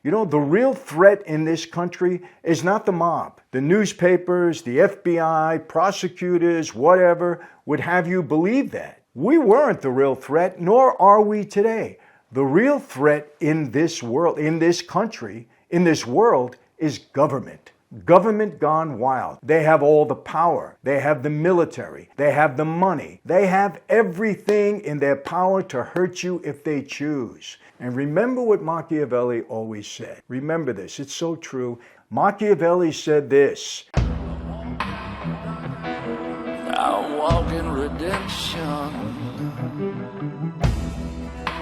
You know, the real threat in this country is not the mob. The newspapers, the FBI, prosecutors, whatever, would have you believe that. We weren't the real threat, nor are we today. The real threat in this world, in this country, in this world, is government. Government gone wild. They have all the power. They have the military. They have the money. They have everything in their power to hurt you if they choose. And remember what Machiavelli always said. Remember this. It's so true. Machiavelli said this. I walk in redemption.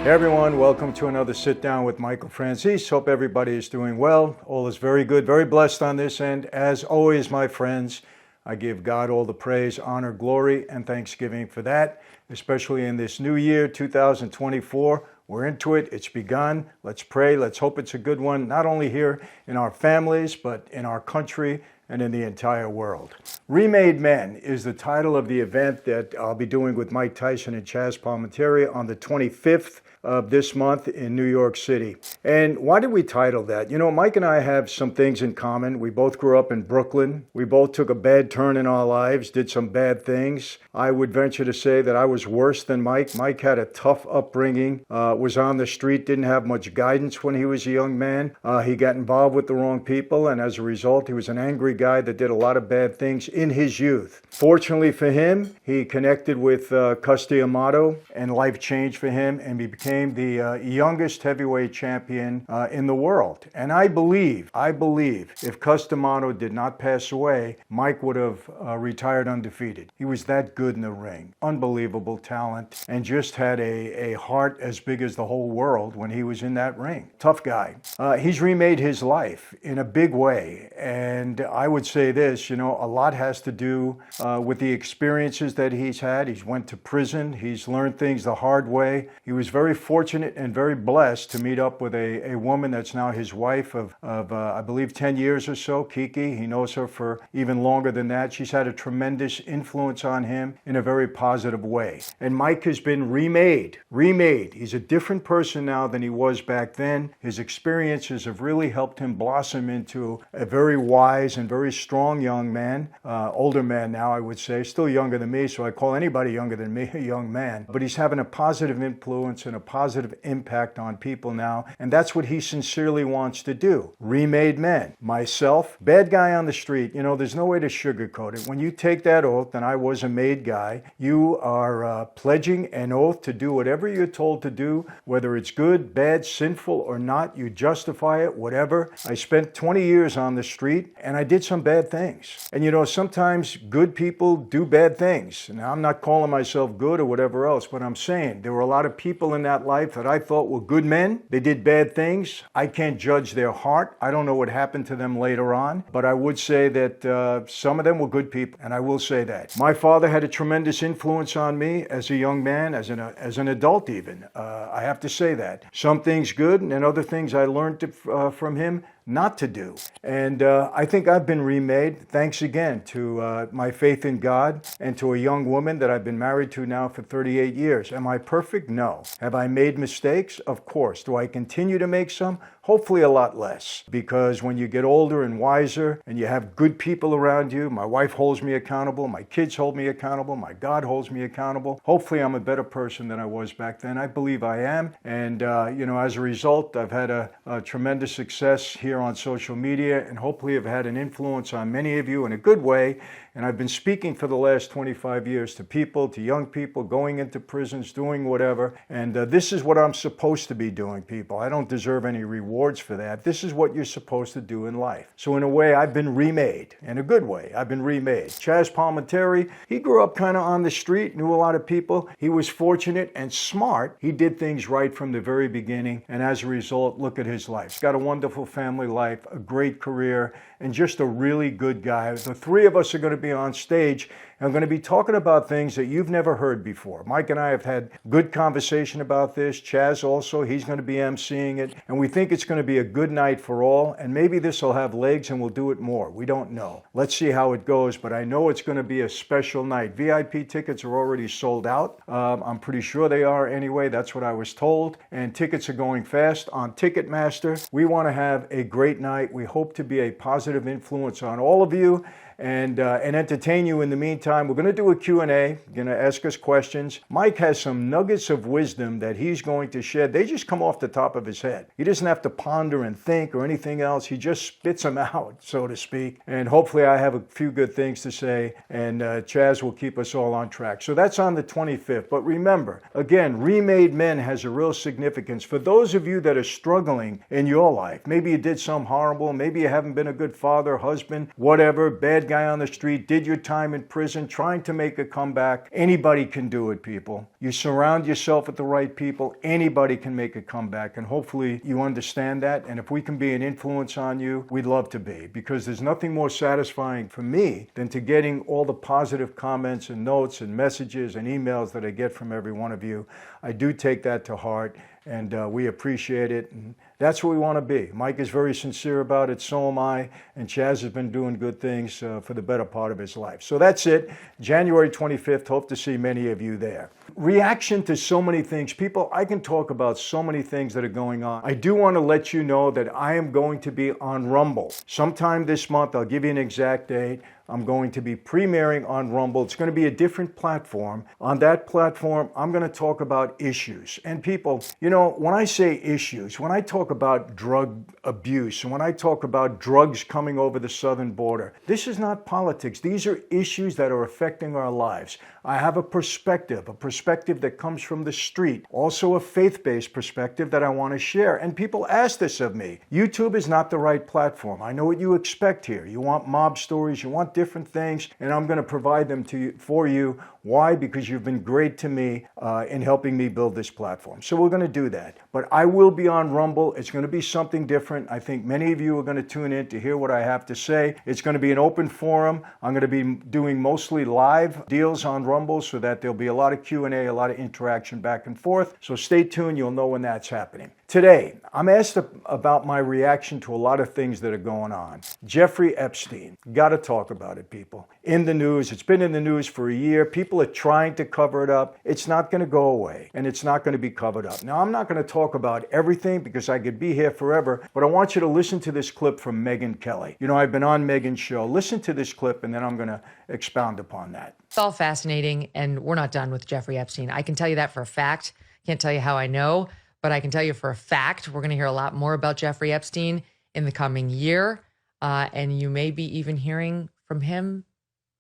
Hey everyone, welcome to another Sit Down with Michael Franzese. Hope everybody is doing well. All is very good, very blessed on this end. As always, my friends, I give God all the praise, honor, glory, and thanksgiving for that, especially in this new year, 2024. We're into it. It's begun. Let's pray. Let's hope it's a good one, not only here in our families, but in our country and in the entire world. Remade Men is the title of the event that I'll be doing with Mike Tyson and Chaz Palminteri on the 25th of this month in New York City. And why did we title that? You know, Mike and I have some things in common. We both grew up in Brooklyn. We both took a bad turn in our lives, did some bad things. I would venture to say that I was worse than Mike. Mike had a tough upbringing, was on the street, didn't have much guidance when he was a young man. He got involved with the wrong people, and as a result, he was an angry guy that did a lot of bad things in his youth. Fortunately for him, he connected with Cus D'Amato, and life changed for him, and he became the youngest heavyweight champion in the world. And I believe if Cus D'Amato did not pass away, Mike would have retired undefeated. He was that good in the ring. Unbelievable talent, and just had a heart as big as the whole world when he was in that ring. Tough guy. He's remade his life in a big way. And I would say this, you know, a lot has to do with the experiences that he's had. He's went to prison. He's learned things the hard way. He was very fortunate and very blessed to meet up with a woman that's now his wife of I believe 10 years or so, Kiki. He knows her for even longer than that. She's had a tremendous influence on him in a very positive way. And Mike has been remade. He's a different person now than he was back then. His experiences have really helped him blossom into a very wise and very strong young man, older man now, I would say, still younger than me, so I call anybody younger than me a young man. But he's having a positive influence and a positive impact on people now, and that's what he sincerely wants to do. Remade men. Myself, bad guy on the street. You know, there's no way to sugarcoat it. When you take that oath, and I was a made guy, you are pledging an oath to do whatever you're told to do, whether it's good, bad, sinful or not. You justify it, whatever. I spent 20 years on the street, and I did some bad things. And you know, sometimes good people do bad things. Now, I'm not calling myself good or whatever else, but I'm saying there were a lot of people in that life that I thought were good men. They did bad things. I can't judge their heart. I don't know what happened to them later on, but I would say that some of them were good people, and I will say that. My father had a tremendous influence on me as a young man, as an adult even. I have to say that. Some things good, and other things I learned from him not to do. And I think I've been remade, thanks again to my faith in God and to a young woman that I've been married to now for 38 years. Am I perfect? No. Have I made mistakes? Of course. Do I continue to make some? Hopefully a lot less, because when you get older and wiser and you have good people around you, my wife holds me accountable, my kids hold me accountable, my God holds me accountable. Hopefully I'm a better person than I was back then. I believe I am. And, you know, as a result, I've had a tremendous success here on social media, and hopefully I've had an influence on many of you in a good way. And I've been speaking for the last 25 years to people, to young people, going into prisons, doing whatever. And this is what I'm supposed to be doing, people. I don't deserve any rewards for that. This is what you're supposed to do in life. So in a way, I've been remade. In a good way, I've been remade. Chaz Palminteri, he grew up kind of on the street, knew a lot of people. He was fortunate and smart. He did things right from the very beginning. And as a result, look at his life. He's got a wonderful family life, a great career, and just a really good guy. The three of us are going to be on stage I'm going to be talking about things that you've never heard before. Mike and I have had good conversation about this. Chaz also, he's going to be emceeing it. And we think it's going to be a good night for all. And maybe this will have legs and we'll do it more. We don't know. Let's see how it goes. But I know it's going to be a special night. VIP tickets are already sold out. I'm pretty sure they are anyway. That's what I was told. And tickets are going fast on Ticketmaster. We want to have a great night. We hope to be a positive influence on all of you and entertain you in the meantime. We're going to do a Q&A, going to ask us questions. Mike has some nuggets of wisdom that he's going to share. They just come off the top of his head. He doesn't have to ponder and think or anything else. He just spits them out, so to speak. And hopefully I have a few good things to say, and Chaz will keep us all on track. So that's on the 25th. But remember, again, Remade Men has a real significance. For those of you that are struggling in your life, maybe you did something horrible, maybe you haven't been a good father, husband, whatever, bad guy on the street, did your time in prison, trying to make a comeback. Anybody can do it, people. You surround yourself with the right people, anybody can make a comeback, and hopefully you understand that. And if we can be an influence on you, we'd love to be, because there's nothing more satisfying for me than to getting all the positive comments and notes and messages and emails that I get from every one of you. I do take that to heart, and we appreciate it. And that's what we want to be. Mike is very sincere about it, so am I, and Chaz has been doing good things for the better part of his life. So that's it, January 25th, hope to see many of you there. Reaction to so many things. People, I can talk about so many things that are going on. I do want to let you know that I am going to be on Rumble. Sometime this month, I'll give you an exact date. I'm going to be premiering on Rumble. It's going to be a different platform. On that platform, I'm going to talk about issues. And people, you know, when I say issues, when I talk about drug abuse, and when I talk about drugs coming over the southern border, this is not politics. These are issues that are affecting our lives. I have a perspective that comes from the street, also a faith-based perspective that I want to share. And people ask this of me. YouTube is not the right platform. I know what you expect here. You want mob stories, you want different things, and I'm going to provide them to you, for you. Why? Because you've been great to me in helping me build this platform. So we're going to do that. But I will be on Rumble. It's going to be something different. I think many of you are going to tune in to hear what I have to say. It's going to be an open forum. I'm going to be doing mostly live deals on Rumble so that there'll be a lot of Q&A, a lot of interaction back and forth. So stay tuned. You'll know when that's happening. Today, I'm asked about my reaction to a lot of things that are going on. Jeffrey Epstein. Got to talk about it, people. In the news. It's been in the news for a year. People are trying to cover it up. It's not going to go away, and it's not going to be covered up. Now, I'm not going to talk about everything because I could be here forever, but I want you to listen to this clip from Megyn Kelly. You know, I've been on Megyn's show. Listen to this clip, and then I'm going to expound upon that. It's all fascinating, and we're not done with Jeffrey Epstein. I can tell you that for a fact. Can't tell you how I know, but I can tell you for a fact we're going to hear a lot more about Jeffrey Epstein in the coming year, and you may be even hearing from him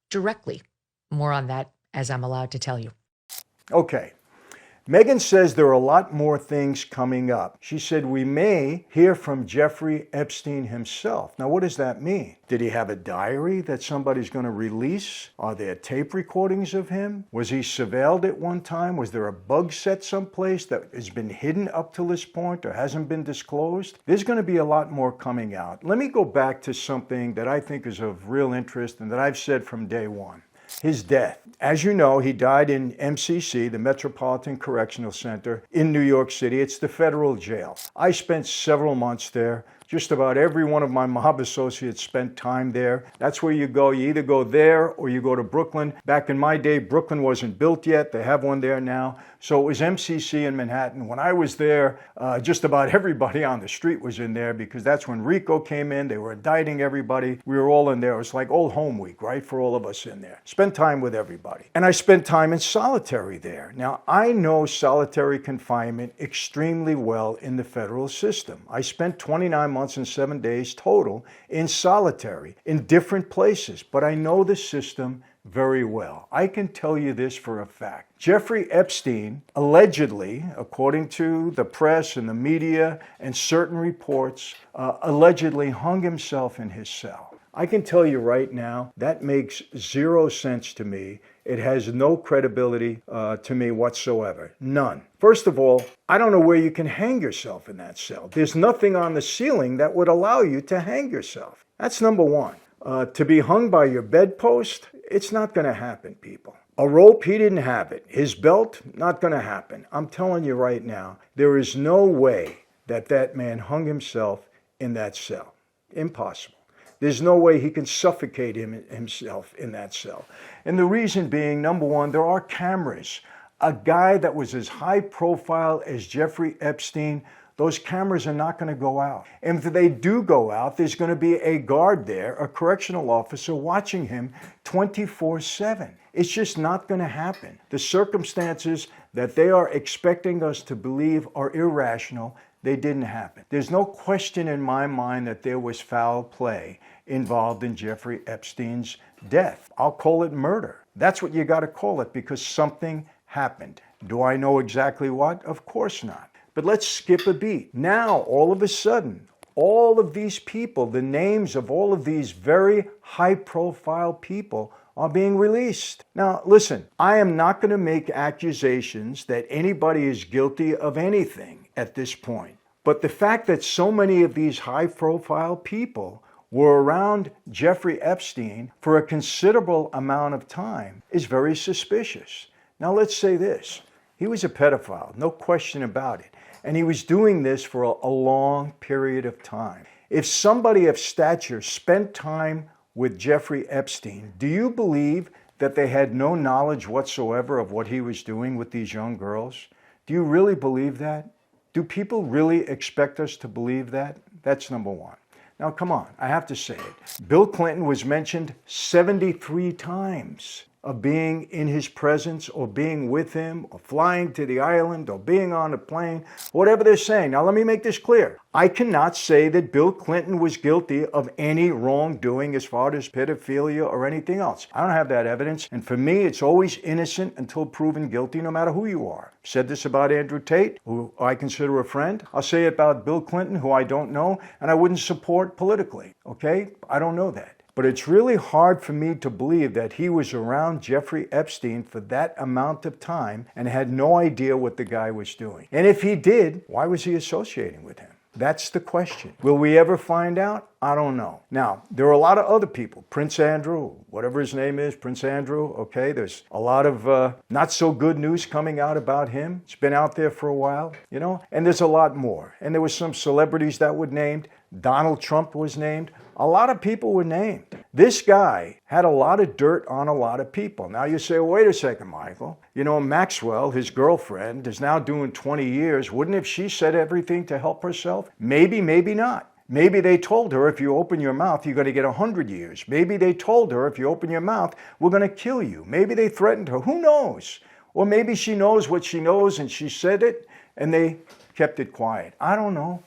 directly. More on that as I'm allowed to tell you. Okay. Megyn says there are a lot more things coming up. She said we may hear from Jeffrey Epstein himself. Now, what does that mean? Did he have a diary that somebody's going to release? Are there tape recordings of him? Was he surveilled at one time? Was there a bug set someplace that has been hidden up to this point or hasn't been disclosed? There's going to be a lot more coming out. Let me go back to something that I think is of real interest and that I've said from day one. His death. As you know, he died in MCC, the Metropolitan Correctional Center in New York City. It's the federal jail. I spent several months there. Just about every one of my mob associates spent time there. That's where you go. You either go there or you go to Brooklyn. Back in my day, Brooklyn wasn't built yet. They have one there now. So it was MCC in Manhattan. When I was there, just about everybody on the street was in there because that's when RICO came in. They were indicting everybody. We were all in there. It was like old home week, right, for all of us in there. Spent time with everybody. And I spent time in solitary there. Now, I know solitary confinement extremely well in the federal system. I spent 29 months and 7 days total in solitary in different places, but I know the system very well. I can tell you this for a fact. Jeffrey Epstein allegedly, according to the press and the media and certain reports, allegedly hung himself in his cell. I can tell you right now, that makes zero sense to me. It has no credibility to me whatsoever. None. First of all, I don't know where you can hang yourself in that cell. There's nothing on the ceiling that would allow you to hang yourself. That's number one. To be hung by your bedpost, It's not going to happen, people. A rope, he didn't have it. His belt, not going to happen. I'm telling you right now, there is no way that that man hung himself in that cell. Impossible. There's no way he can suffocate himself in that cell. And the reason being, number one, there are cameras. A guy that was as high profile as Jeffrey Epstein, those cameras are not going to go out. And if they do go out, there's going to be a guard there, a correctional officer watching him 24/7. It's just not going to happen. The circumstances that they are expecting us to believe are irrational, they didn't happen. There's no question in my mind that there was foul play involved in Jeffrey Epstein's death. I'll call it murder. That's what you got to call it, because something happened. Do I know exactly what? Of course not. But let's skip a beat. Now, all of a sudden, all of these people, the names of all of these very high-profile people are being released. Now, listen, I am not going to make accusations that anybody is guilty of anything at this point. But the fact that so many of these high-profile people were around Jeffrey Epstein for a considerable amount of time is very suspicious. Now, let's say this. He was a pedophile, no question about it. And he was doing this for a long period of time. If somebody of stature spent time with Jeffrey Epstein, do you believe that they had no knowledge whatsoever of what he was doing with these young girls? Do you really believe that? Do people really expect us to believe that? That's number one. Now, come on, I have to say it. Bill Clinton was mentioned 73 times of being in his presence or being with him or flying to the island or being on a plane, whatever they're saying. Now, let me make this clear. I cannot say that Bill Clinton was guilty of any wrongdoing as far as pedophilia or anything else. I don't have that evidence. And for me, it's always innocent until proven guilty, no matter who you are. I've said this about Andrew Tate, who I consider a friend. I'll say it about Bill Clinton, who I don't know, and I wouldn't support politically. Okay? I don't know that. But it's really hard for me to believe that he was around Jeffrey Epstein for that amount of time and had no idea what the guy was doing. And if he did, why was he associating with him? That's the question. Will we ever find out? I don't know. Now, there are a lot of other people. Prince Andrew, whatever his name is, Prince Andrew, okay? There's a lot of not so good news coming out about him. It's been out there for a while, you know? And there's a lot more. And there were some celebrities that were named. Donald Trump was named. A lot of people were named. This guy had a lot of dirt on a lot of people. Now you say, well, wait a second, Michael. You know, Maxwell, his girlfriend, is now doing 20 years. Wouldn't have she said everything to help herself? Maybe, maybe not. Maybe they told her, if you open your mouth, you're going to get 100 years. Maybe they told her, if you open your mouth, we're going to kill you. Maybe they threatened her. Who knows? Or maybe she knows what she knows and she said it and they kept it quiet. I don't know.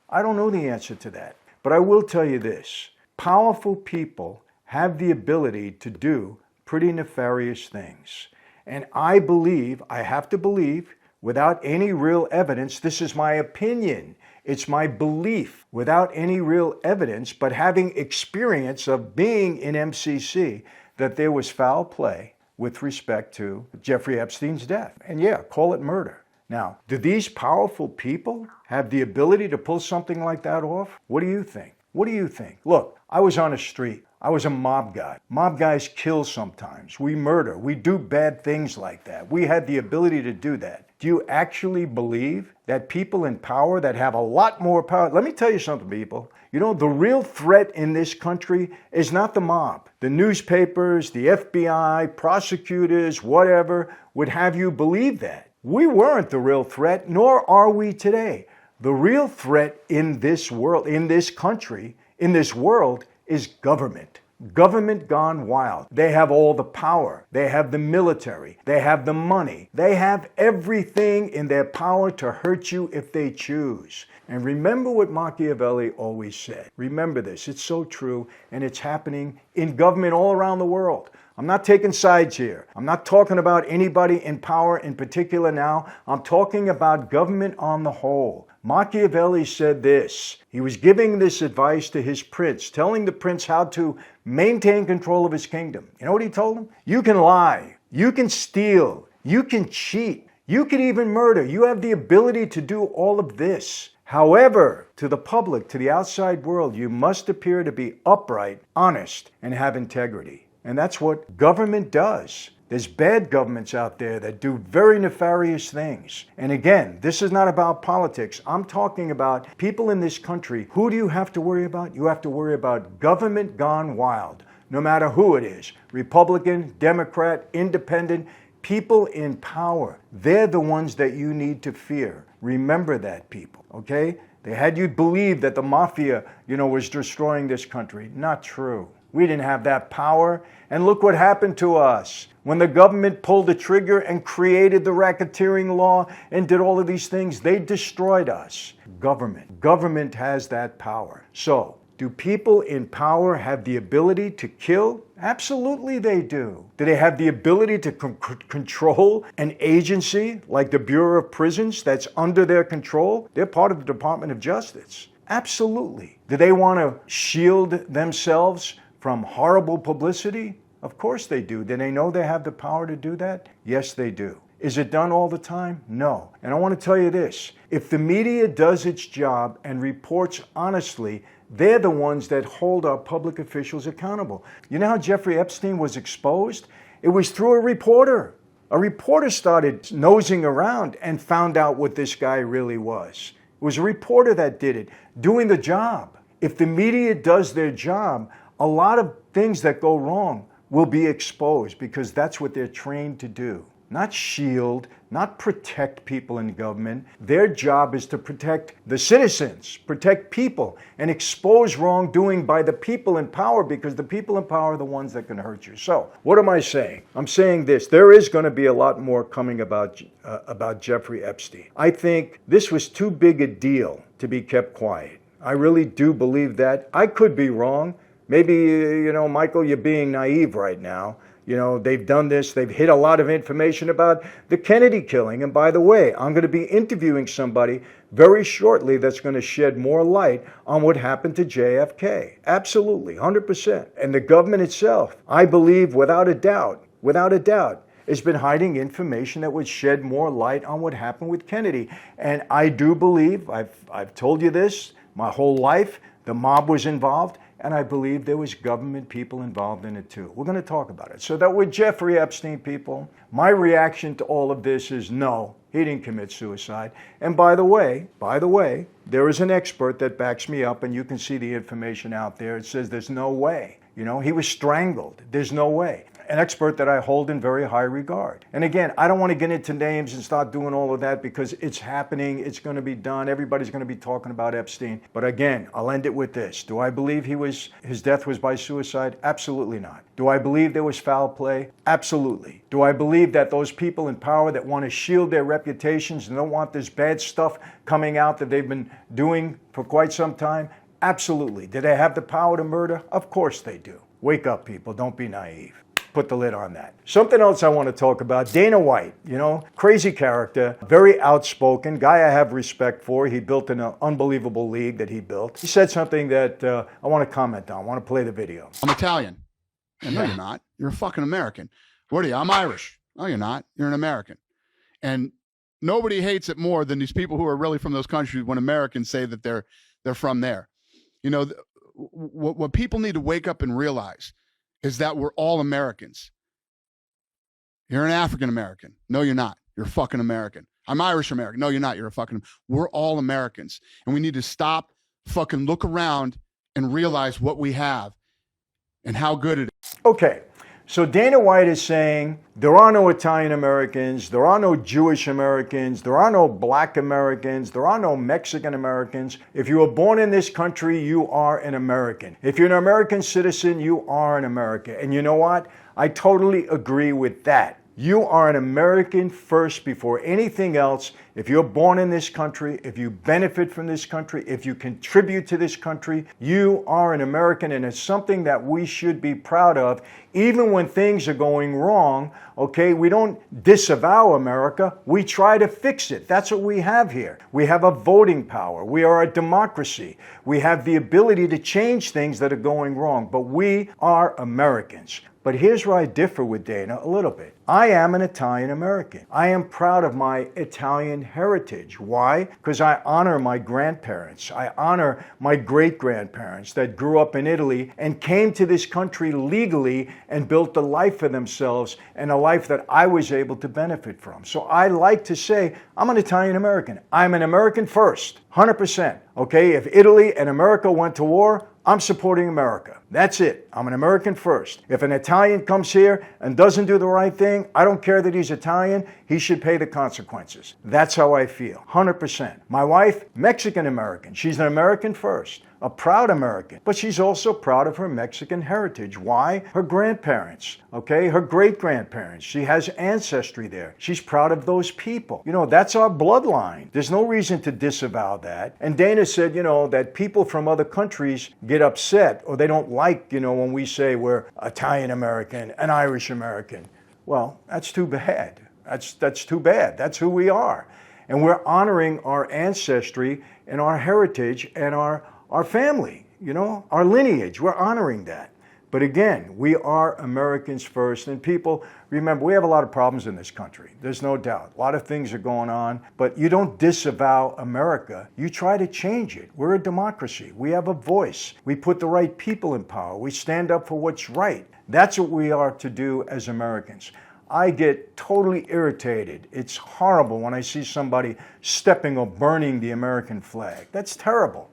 I don't know the answer to that. But I will tell you this. Powerful people have the ability to do pretty nefarious things. And I believe, I have to believe, without any real evidence, this is my opinion. It's my belief, without any real evidence, but having experience of being in MCC, that there was foul play with respect to Jeffrey Epstein's death. And yeah, call it murder. Now, do these powerful people have the ability to pull something like that off? What do you think? What do you think? Look, I was on a street. I was a mob guy. Mob guys kill sometimes. We murder. We do bad things like that. We had the ability to do that. Do you actually believe that people in power that have a lot more power? Let me tell you something, people. You know, the real threat in this country is not the mob. The newspapers, the FBI, prosecutors, whatever, would have you believe that. We weren't the real threat, nor are we today. The real threat in this world, in this country, in this world, is government. Government gone wild. They have all the power. They have the military. They have the money. They have everything in their power to hurt you if they choose. And remember what Machiavelli always said. Remember this. It's so true, and it's happening in government all around the world. I'm not taking sides here. I'm not talking about anybody in power in particular now. I'm talking about government on the whole. Machiavelli said this. He was giving this advice to his prince, telling the prince how to maintain control of his kingdom. You know what he told him? You can lie. You can steal. You can cheat. You can even murder. You have the ability to do all of this. However, to the public, to the outside world, you must appear to be upright, honest, and have integrity. And that's what government does. There's bad governments out there that do very nefarious things. And again, this is not about politics. I'm talking about people in this country. Who do you have to worry about? You have to worry about government gone wild, no matter who it is. Republican, Democrat, independent, people in power. They're the ones that you need to fear. Remember that, people, okay? They had you believe that the Mafia, was destroying this country. Not true. We didn't have that power. And look what happened to us. When the government pulled the trigger and created the racketeering law and did all of these things, they destroyed us. Government has that power. So, do people in power have the ability to kill? Absolutely they do. Do they have the ability to control an agency like the Bureau of Prisons that's under their control? They're part of the Department of Justice. Absolutely. Do they want to shield themselves from horrible publicity? Of course they do. Do they know they have the power to do that? Yes, they do. Is it done all the time? No. And I want to tell you this. If the media does its job and reports honestly, they're the ones that hold our public officials accountable. You know how Jeffrey Epstein was exposed? It was through a reporter. A reporter started nosing around and found out what this guy really was. It was a reporter that did it, doing the job. If the media does their job, a lot of things that go wrong will be exposed because that's what they're trained to do. Not shield, not protect people in government. Their job is to protect the citizens, protect people, and expose wrongdoing by the people in power because the people in power are the ones that can hurt you. So, what am I saying? I'm saying this. There is going to be a lot more coming about Jeffrey Epstein. I think this was too big a deal to be kept quiet. I really do believe that. I could be wrong. Maybe, Michael, you're being naive right now. They've done this. They've hid a lot of information about the Kennedy killing. And by the way, I'm going to be interviewing somebody very shortly that's going to shed more light on what happened to JFK. Absolutely, 100%. And the government itself, I believe, without a doubt, has been hiding information that would shed more light on what happened with Kennedy. And I do believe, I've told you this my whole life, the mob was involved. And I believe there was government people involved in it too. We're going to talk about it. So that with Jeffrey Epstein, people, my reaction to all of this is no, he didn't commit suicide. And by the way, there is an expert that backs me up, and you can see the information out there. It says there's no way. He was strangled. There's no way. An expert that I hold in very high regard. And again, I don't want to get into names and start doing all of that because it's happening. It's going to be done. Everybody's going to be talking about Epstein. But again, I'll end it with this. Do I believe his death was by suicide? Absolutely not. Do I believe there was foul play? Absolutely. Do I believe that those people in power that want to shield their reputations and don't want this bad stuff coming out that they've been doing for quite some time? Absolutely. Do they have the power to murder? Of course they do. Wake up, people. Don't be naive. Put the lid on that. Something else I want to talk about, Dana White, crazy character, very outspoken, guy I have respect for. He built an unbelievable league that he built. He said something that I want to comment on. I want to play the video. I'm Italian. No, you're not. You're a fucking American. What are you? I'm Irish. No, you're not. You're an American. And nobody hates it more than these people who are really from those countries when Americans say that they're from there. What people need to wake up and realize is that we're all Americans. You're an African American. No, you're not. You're a fucking American. I'm Irish American. No, you're not. You're a fucking, we're all Americans. And we need to stop, fucking look around and realize what we have and how good it is. Okay. So Dana White is saying there are no Italian Americans, there are no Jewish Americans, there are no Black Americans, there are no Mexican Americans. If you were born in this country, you are an American. If you're an American citizen, you are an American. And you know what? I totally agree with that. You are an American first before anything else. If you're born in this country, if you benefit from this country, if you contribute to this country, you are an American, and it's something that we should be proud of. Even when things are going wrong, okay, we don't disavow America, we try to fix it. That's what we have here. We have a voting power. We are a democracy. We have the ability to change things that are going wrong, but we are Americans. But here's where I differ with Dana a little bit. I am an Italian American. I am proud of my Italian heritage. Why? Because I honor my grandparents. I honor my great-grandparents that grew up in Italy and came to this country legally and built a life for themselves and a life that I was able to benefit from. So I like to say I'm an Italian American. I'm an American first, 100%. Okay, if Italy and America went to war, I'm supporting America. That's it. I'm an American first. If an Italian comes here and doesn't do the right thing, I don't care that he's Italian, he should pay the consequences. That's how I feel, 100%. My wife, Mexican American. She's an American first, a proud American, but she's also proud of her Mexican heritage. Why? Her grandparents, okay? Her great-grandparents. She has ancestry there. She's proud of those people. You know, that's our bloodline. There's no reason to disavow that. And Dana said, you know, that people from other countries get upset or they don't like, you know, when we say we're Italian American and Irish American. Well, that's too bad. That's too bad. That's who we are. And we're honoring our ancestry and our heritage and our family, you know, our lineage. We're honoring that. But again, we are Americans first. And people, remember, we have a lot of problems in this country. There's no doubt. A lot of things are going on. But you don't disavow America. You try to change it. We're a democracy. We have a voice. We put the right people in power. We stand up for what's right. That's what we are to do as Americans. I get totally irritated. It's horrible when I see somebody stepping or burning the American flag. That's terrible.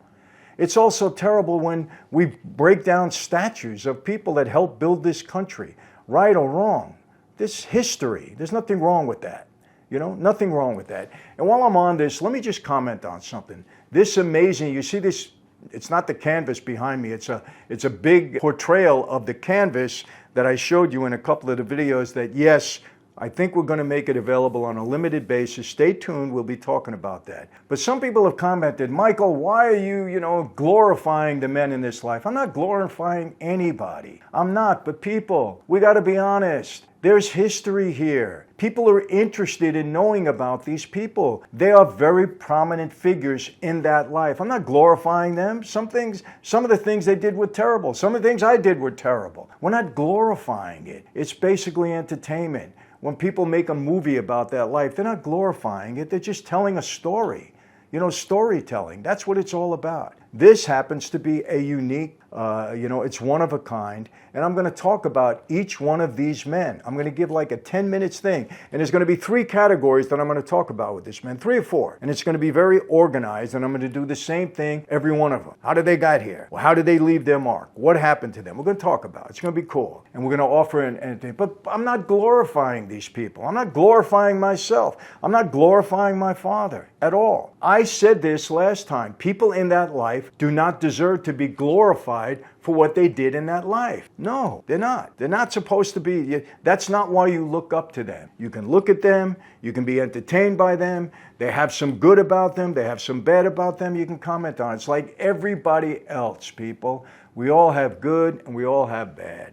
It's also terrible when we break down statues of people that helped build this country, right or wrong. This history, there's nothing wrong with that. You know, nothing wrong with that. And while I'm on this, let me just comment on something. This amazing, you see this, it's not the canvas behind me, it's a big portrayal of the canvas that I showed you in a couple of the videos that, yes, I think we're going to make it available on a limited basis. Stay tuned. We'll be talking about that. But some people have commented, Michael, why are you, glorifying the men in this life? I'm not glorifying anybody. I'm not. But people, we got to be honest. There's history here. People are interested in knowing about these people. They are very prominent figures in that life. I'm not glorifying them. Some of the things they did were terrible. Some of the things I did were terrible. We're not glorifying it. It's basically entertainment. When people make a movie about that life, they're not glorifying it. They're just telling a story. You know, storytelling. That's what it's all about. This happens to be a unique, it's one of a kind. And I'm going to talk about each one of these men. I'm going to give like a 10 minutes thing. And there's going to be 3 categories that I'm going to talk about with this man, 3 or 4. And it's going to be very organized. And I'm going to do the same thing, every one of them. How did they get here? Well, how did they leave their mark? What happened to them? We're going to talk about it. It's going to be cool. And we're going to offer anything. But I'm not glorifying these people. I'm not glorifying myself. I'm not glorifying my father at all. I said this last time. People in that life do not deserve to be glorified for what they did in that life. No, they're not. They're not supposed to be. That's not why you look up to them. You can look at them. You can be entertained by them. They have some good about them. They have some bad about them. You can comment on it. It's like everybody else, people. We all have good and we all have bad,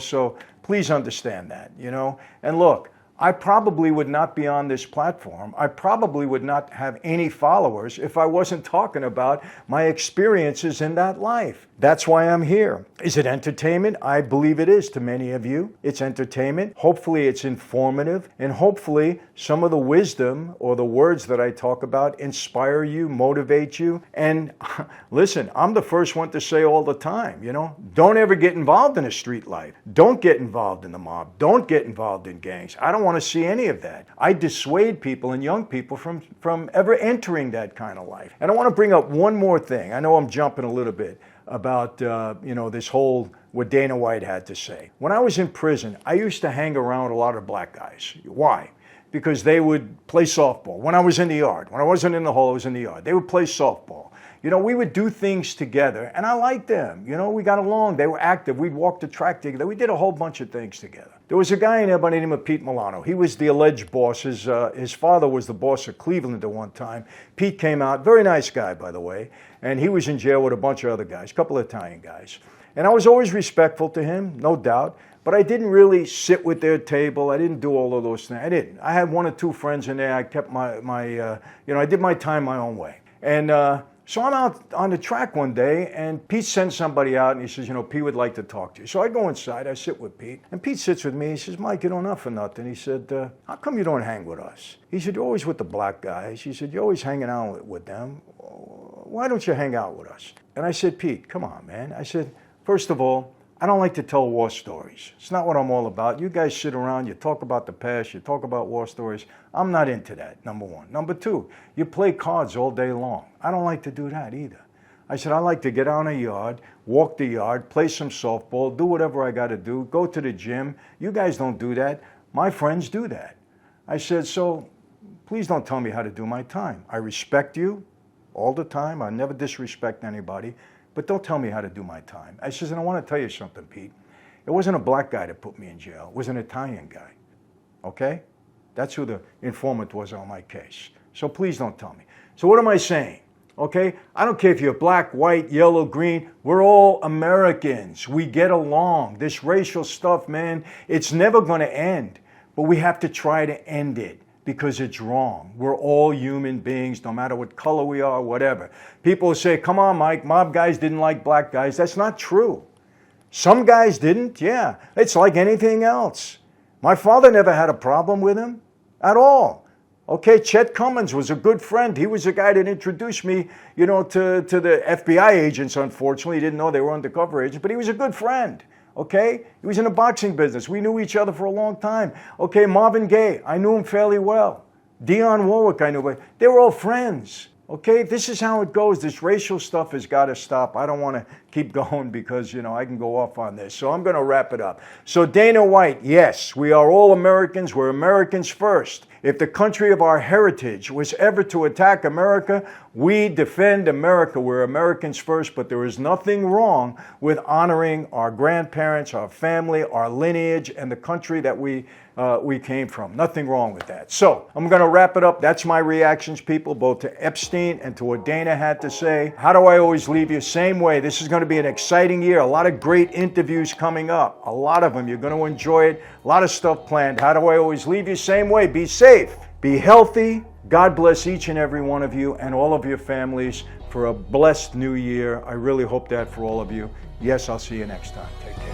so please understand that, And look, I probably would not be on this platform. I probably would not have any followers if I wasn't talking about my experiences in that life. That's why I'm here. Is it entertainment? I believe it is to many of you. It's entertainment. Hopefully it's informative. And hopefully some of the wisdom or the words that I talk about inspire you, motivate you. And listen, I'm the first one to say all the time, don't ever get involved in a street life. Don't get involved in the mob. Don't get involved in gangs. I don't want to see any of that. I dissuade people and young people from ever entering that kind of life. And I want to bring up one more thing. I know I'm jumping a little bit about, this whole, what Dana White had to say. When I was in prison, I used to hang around a lot of black guys. Why? Because they would play softball. When I was in the yard, when I wasn't in the hole, I was in the yard. They would play softball. We would do things together, and I liked them. We got along. They were active. We'd walk the track together. We did a whole bunch of things together. There was a guy in there by the name of Pete Milano. He was the alleged boss. His father was the boss of Cleveland at one time. Pete came out, very nice guy, by the way, and he was in jail with a bunch of other guys, a couple of Italian guys. And I was always respectful to him, no doubt, but I didn't really sit with their table. I didn't do all of those things. I didn't. I had 1 or 2 friends in there. I kept I did my time my own way. And So I'm out on the track one day, and Pete sends somebody out, and he says, Pete would like to talk to you. So I go inside, I sit with Pete, and Pete sits with me. He says, Mike, you don't know for nothing. He said, how come you don't hang with us? He said, you're always with the black guys. He said, you're always hanging out with them. Why don't you hang out with us? And I said, Pete, come on, man. I said, first of all, I don't like to tell war stories. It's not what I'm all about. You guys sit around, you talk about the past, you talk about war stories. I'm not into that, number one. Number two, you play cards all day long. I don't like to do that either. I said, I like to get out in the yard, walk the yard, play some softball, do whatever I got to do, go to the gym. You guys don't do that. My friends do that. I said, so please don't tell me how to do my time. I respect you all the time. I never disrespect anybody. But don't tell me how to do my time. I says, and I want to tell you something, Pete. It wasn't a black guy that put me in jail. It was an Italian guy. Okay? That's who the informant was on my case. So please don't tell me. So what am I saying? Okay? I don't care if you're black, white, yellow, green. We're all Americans. We get along. This racial stuff, man, it's never going to end. But we have to try to end it, because it's wrong. We're all human beings, no matter what color we are, whatever. People say, come on, Mike, mob guys didn't like black guys. That's not true. Some guys didn't, yeah. It's like anything else. My father never had a problem with him at all. Okay, Chet Cummins was a good friend. He was the guy that introduced me, to the FBI agents, unfortunately. He didn't know they were undercover agents, but he was a good friend. Okay? He was in the boxing business. We knew each other for a long time. Okay, Marvin Gaye, I knew him fairly well. Dionne Warwick, I knew, but they were all friends. Okay, this is how it goes. This racial stuff has got to stop. I don't want to keep going because, I can go off on this. So I'm going to wrap it up. So Dana White, yes, we are all Americans. We're Americans first. If the country of our heritage was ever to attack America, we defend America. We're Americans first, but there is nothing wrong with honoring our grandparents, our family, our lineage, and the country that we came from. Nothing wrong with that. So I'm going to wrap it up. That's my reactions, people, both to Epstein and to what Dana had to say. How do I always leave you? Same way. This is going to be an exciting year. A lot of great interviews coming up. A lot of them. You're going to enjoy it. A lot of stuff planned. How do I always leave you? Same way. Be safe. Be healthy. God bless each and every one of you and all of your families for a blessed new year. I really hope that for all of you. Yes, I'll see you next time. Take care.